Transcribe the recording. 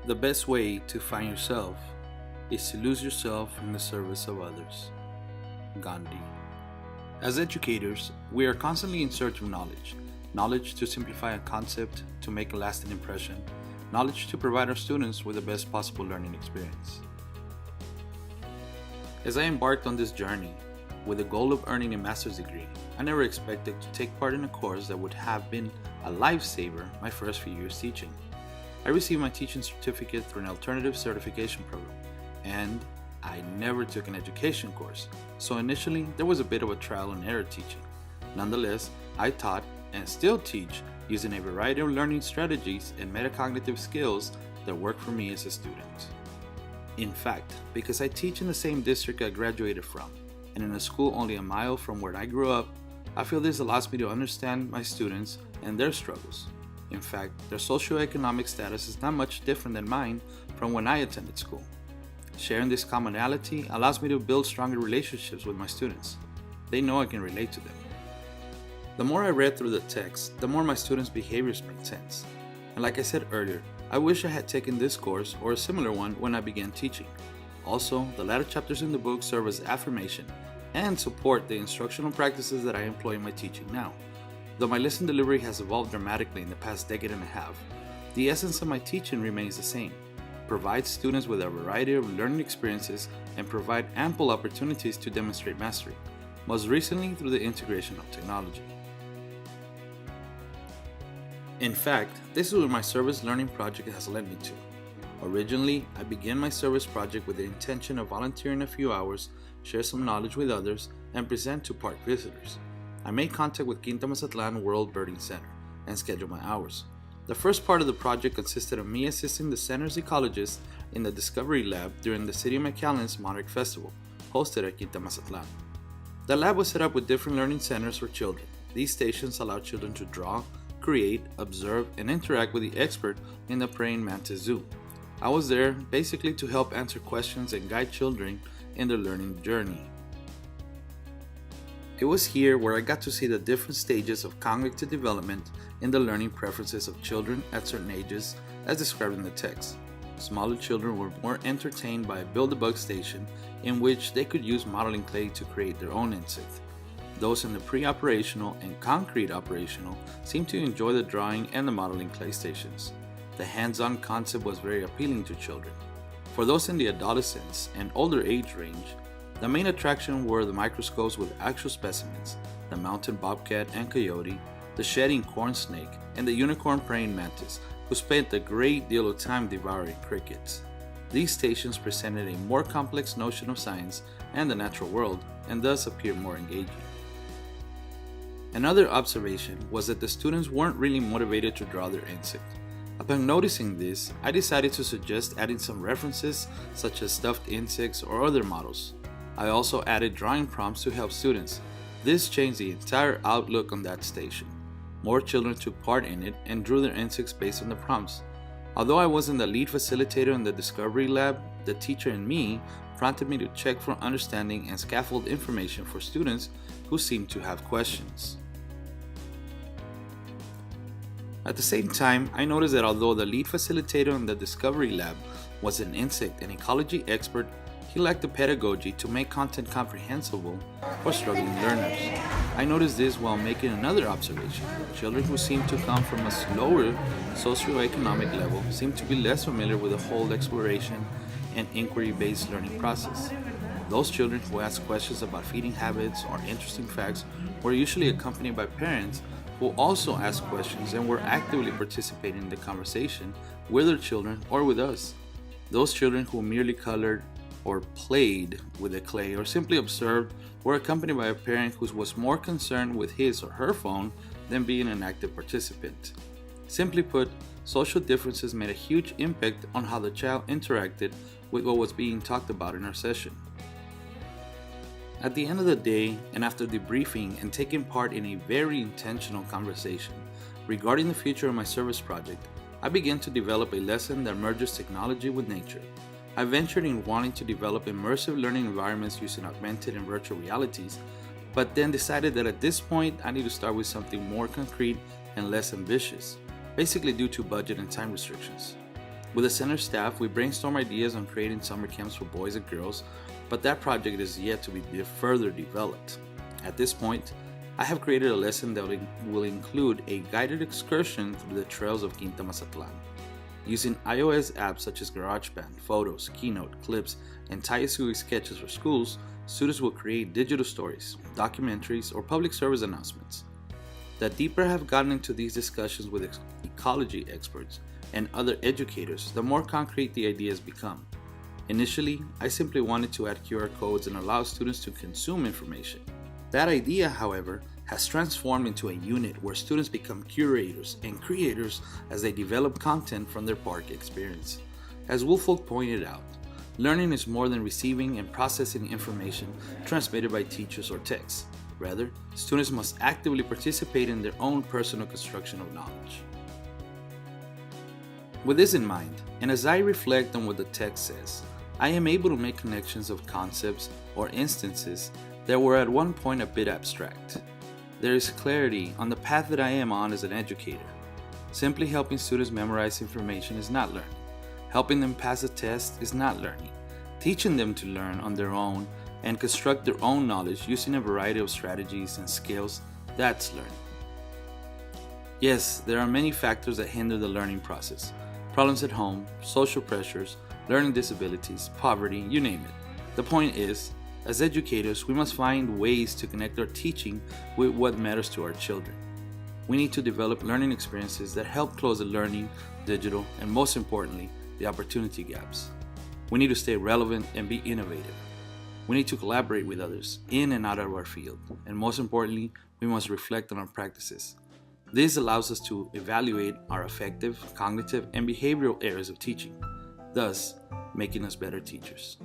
The best way to find yourself is to lose yourself in the service of others. Gandhi. As educators, we are constantly in search of knowledge. Knowledge to simplify a concept, to make a lasting impression. Knowledge to provide our students with the best possible learning experience. As I embarked on this journey, with the goal of earning a master's degree, I never expected to take part in a course that would have been a lifesaver my first few years teaching. I received my teaching certificate through an alternative certification program, and I never took an education course, so initially there was a bit of a trial and error teaching. Nonetheless, I taught and still teach using a variety of learning strategies and metacognitive skills that work for me as a student. In fact, because I teach in the same district I graduated from, and in a school only a mile from where I grew up, I feel this allows me to understand my students and their struggles. In fact, their socioeconomic status is not much different than mine from when I attended school. Sharing this commonality allows me to build stronger relationships with my students. They know I can relate to them. The more I read through the text, the more my students' behaviors made sense. And like I said earlier, I wish I had taken this course or a similar one when I began teaching. Also, the latter chapters in the book serve as affirmation and support the instructional practices that I employ in my teaching now. Though my lesson delivery has evolved dramatically in the past decade and a half, the essence of my teaching remains the same: provide students with a variety of learning experiences and provide ample opportunities to demonstrate mastery, most recently through the integration of technology. In fact, this is where my service learning project has led me to. Originally, I began my service project with the intention of volunteering a few hours, share some knowledge with others, and present to park visitors. I made contact with Quinta Mazatlan World Birding Center and scheduled my hours. The first part of the project consisted of me assisting the center's ecologists in the Discovery Lab during the City of McAllen's Monarch Festival, hosted at Quinta Mazatlan. The lab was set up with different learning centers for children. These stations allow children to draw, create, observe, and interact with the expert in the praying mantis zoo. I was there basically to help answer questions and guide children in their learning journey. It was here where I got to see the different stages of cognitive development and the learning preferences of children at certain ages as described in the text. Smaller children were more entertained by a Build-A-Bug station in which they could use modeling clay to create their own insect. Those in the pre-operational and concrete operational seemed to enjoy the drawing and the modeling clay stations. The hands-on concept was very appealing to children. For those in the adolescence and older age range, the main attraction were the microscopes with actual specimens, the mountain bobcat and coyote, the shedding corn snake, and the unicorn praying mantis, who spent a great deal of time devouring crickets. These stations presented a more complex notion of science and the natural world, and thus appeared more engaging. Another observation was that the students weren't really motivated to draw their insect. Upon noticing this, I decided to suggest adding some references such as stuffed insects or other models. I also added drawing prompts to help students. This changed the entire outlook on that station. More children took part in it and drew their insects based on the prompts. Although I wasn't the lead facilitator in the Discovery Lab, the teacher in me prompted me to check for understanding and scaffold information for students who seemed to have questions. At the same time, I noticed that although the lead facilitator in the Discovery Lab was an insect and ecology expert, he lacked the pedagogy to make content comprehensible for struggling learners. I noticed this while making another observation. Children who seemed to come from a slower socioeconomic level seemed to be less familiar with the whole exploration and inquiry-based learning process. Those children who asked questions about feeding habits or interesting facts were usually accompanied by parents who also asked questions and were actively participating in the conversation with their children or with us. Those children who merely colored or played with the clay or simply observed were accompanied by a parent who was more concerned with his or her phone than being an active participant. Simply put, social differences made a huge impact on how the child interacted with what was being talked about in our session. At the end of the day, and after debriefing and taking part in a very intentional conversation regarding the future of my service project, I began to develop a lesson that merges technology with nature. I ventured in wanting to develop immersive learning environments using augmented and virtual realities, but then decided that at this point I need to start with something more concrete and less ambitious, basically due to budget and time restrictions. With the center staff, we brainstorm ideas on creating summer camps for boys and girls, but that project is yet to be further developed. At this point, I have created a lesson that will include a guided excursion through the trails of Quinta, Mazatlan. Using iOS apps such as GarageBand, Photos, Keynote, Clips, and Tayasui sketches for schools, students will create digital stories, documentaries, or public service announcements. The deeper I have gotten into these discussions with ecology experts and other educators, the more concrete the ideas become. Initially, I simply wanted to add QR codes and allow students to consume information. That idea, however, has transformed into a unit where students become curators and creators as they develop content from their park experience. As Woolfolk pointed out, learning is more than receiving and processing information transmitted by teachers or texts. Rather, students must actively participate in their own personal construction of knowledge. With this in mind, and as I reflect on what the text says, I am able to make connections of concepts or instances that were at one point a bit abstract. There is clarity on the path that I am on as an educator. Simply helping students memorize information is not learning. Helping them pass a test is not learning. Teaching them to learn on their own and construct their own knowledge using a variety of strategies and skills, that's learning. Yes, there are many factors that hinder the learning process. Problems at home, social pressures, learning disabilities, poverty, you name it. The point is, as educators, we must find ways to connect our teaching with what matters to our children. We need to develop learning experiences that help close the learning, digital, and most importantly, the opportunity gaps. We need to stay relevant and be innovative. We need to collaborate with others in and out of our field. And most importantly, we must reflect on our practices. This allows us to evaluate our affective, cognitive, and behavioral areas of teaching, thus making us better teachers.